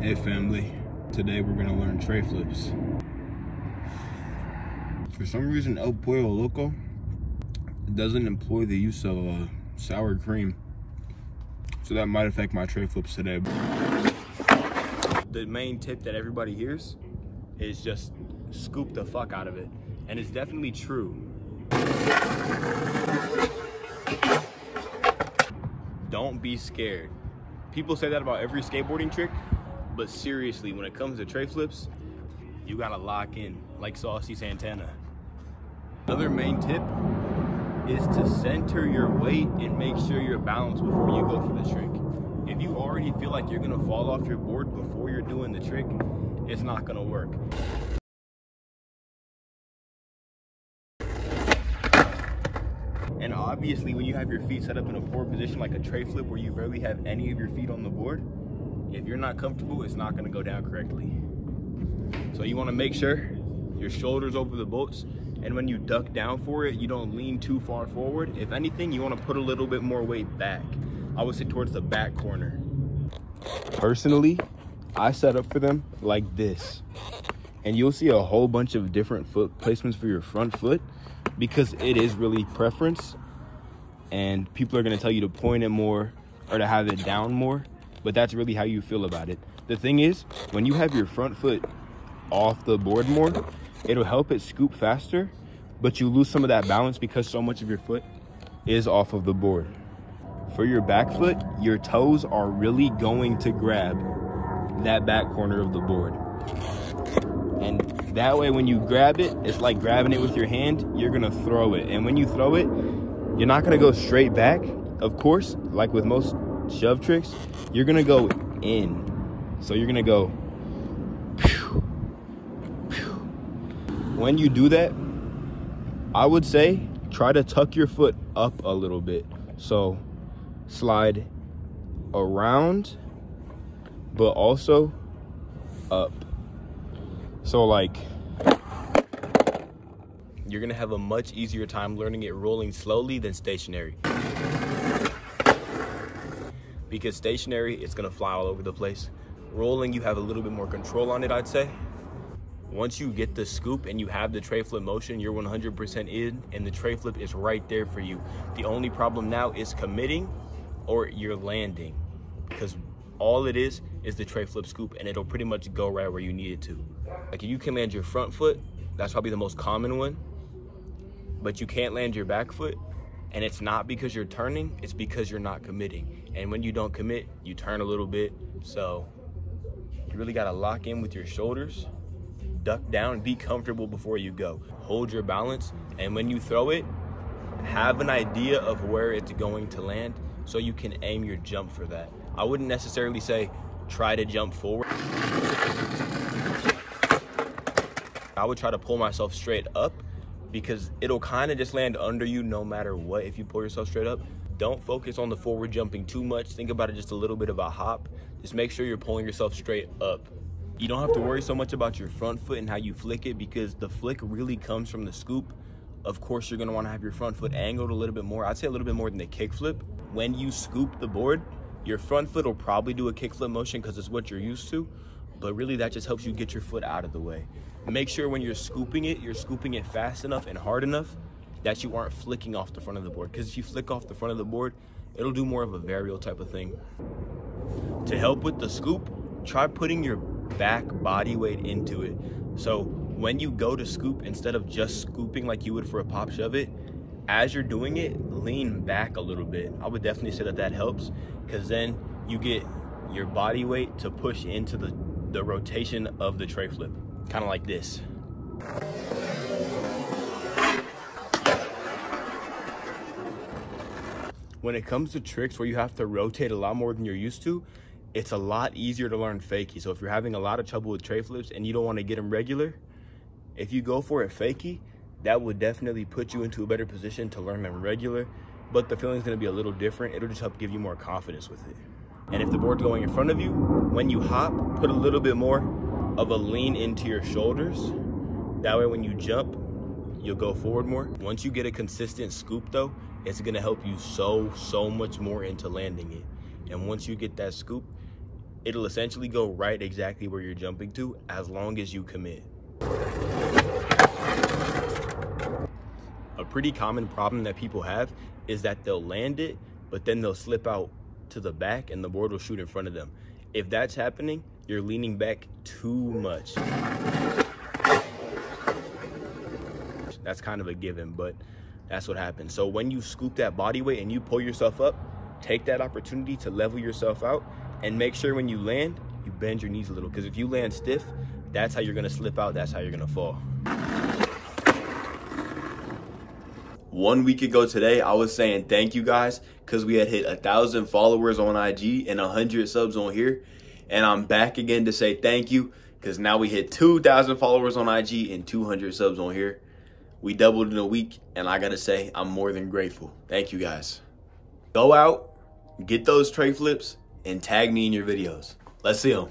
Hey family, today we're gonna learn tray flips. For some reason, El Pollo Loco doesn't employ the use of sour cream, so that might affect my tray flips today. The main tip that everybody hears is just scoop the fuck out of it, and it's definitely true. Don't be scared. People say that about every skateboarding trick, but seriously, when it comes to tray flips, you gotta lock in like Saucy Santana. Another main tip is to center your weight and make sure you're balanced before you go for the trick. If you already feel like you're gonna fall off your board before you're doing the trick, it's not gonna work. And obviously, when you have your feet set up in a forward position like a tray flip where you barely have any of your feet on the board, if you're not comfortable, it's not gonna go down correctly. So you wanna make sure your shoulders over the bolts, and when you duck down for it, you don't lean too far forward. If anything, you wanna put a little bit more weight back. I would say towards the back corner. Personally, I set up for them like this. And you'll see a whole bunch of different foot placements for your front foot, because it is really preference, and people are gonna tell you to point it more or to have it down more, but that's really how you feel about it. The thing is, when you have your front foot off the board more, it'll help it scoop faster, but you lose some of that balance because so much of your foot is off of the board. For your back foot, your toes are really going to grab that back corner of the board. And that way, when you grab it, it's like grabbing it with your hand. You're gonna throw it, and when you throw it, you're not gonna go straight back. Of course, like with most shove tricks, you're gonna go in. So you're gonna go pew, pew. When you do that, I would say try to tuck your foot up a little bit. So slide around, but also up. So like, you're gonna have a much easier time learning it rolling slowly than stationary. Because stationary, it's gonna fly all over the place. Rolling, you have a little bit more control on it, I'd say. Once you get the scoop and you have the tray flip motion, you're 100% in, and the tray flip is right there for you. The only problem now is committing or you're landing, because all it is the tray flip scoop, and it'll pretty much go right where you need it to. Like, if you can land your front foot, that's probably the most common one, but you can't land your back foot, and it's not because you're turning, it's because you're not committing. And when you don't commit, you turn a little bit. So you really gotta lock in with your shoulders, duck down, be comfortable before you go. Hold your balance, and when you throw it, have an idea of where it's going to land so you can aim your jump for that. I wouldn't necessarily say try to jump forward. I would try to pull myself straight up, because it'll kind of just land under you no matter what if you pull yourself straight up. Don't focus on the forward jumping too much. Think about it just a little bit of a hop. Just make sure you're pulling yourself straight up. You don't have to worry so much about your front foot and how you flick it, because the flick really comes from the scoop. Of course, you're gonna wanna have your front foot angled a little bit more. I'd say a little bit more than the kick flip. When you scoop the board, your front foot will probably do a kick flip motion because it's what you're used to, but really that just helps you get your foot out of the way. Make sure when you're scooping it fast enough and hard enough that you aren't flicking off the front of the board, because if you flick off the front of the board, it'll do more of a varial type of thing. To help with the scoop, try putting your back body weight into it. So when you go to scoop, instead of just scooping like you would for a pop shove it, as you're doing it, lean back a little bit. I would definitely say that helps, because then you get your body weight to push into the rotation of the tray flip, kind of like this. When it comes to tricks where you have to rotate a lot more than you're used to, it's a lot easier to learn fakie. So if you're having a lot of trouble with tray flips and you don't want to get them regular, if you go for a fakie, that would definitely put you into a better position to learn them regular, but the feeling's gonna be a little different. It'll just help give you more confidence with it. And if the board's going in front of you, when you hop, put a little bit more of a lean into your shoulders. That way when you jump, you'll go forward more. Once you get a consistent scoop though, it's gonna help you so much more into landing it. And once you get that scoop, it'll essentially go right exactly where you're jumping to as long as you commit. A pretty common problem that people have is that they'll land it, but then they'll slip out to the back and the board will shoot in front of them. If that's happening, you're leaning back too much. That's kind of a given, but that's what happens. So when you scoop that body weight and you pull yourself up, take that opportunity to level yourself out and make sure when you land, you bend your knees a little. Because if you land stiff, that's how you're gonna slip out, that's how you're gonna fall. 1 week ago today, I was saying thank you guys because we had hit 1,000 followers on IG and 100 subs on here. And I'm back again to say thank you because now we hit 2,000 followers on IG and 200 subs on here. We doubled in a week, and I gotta say, I'm more than grateful. Thank you guys. Go out, get those tray flips, and tag me in your videos. Let's see them.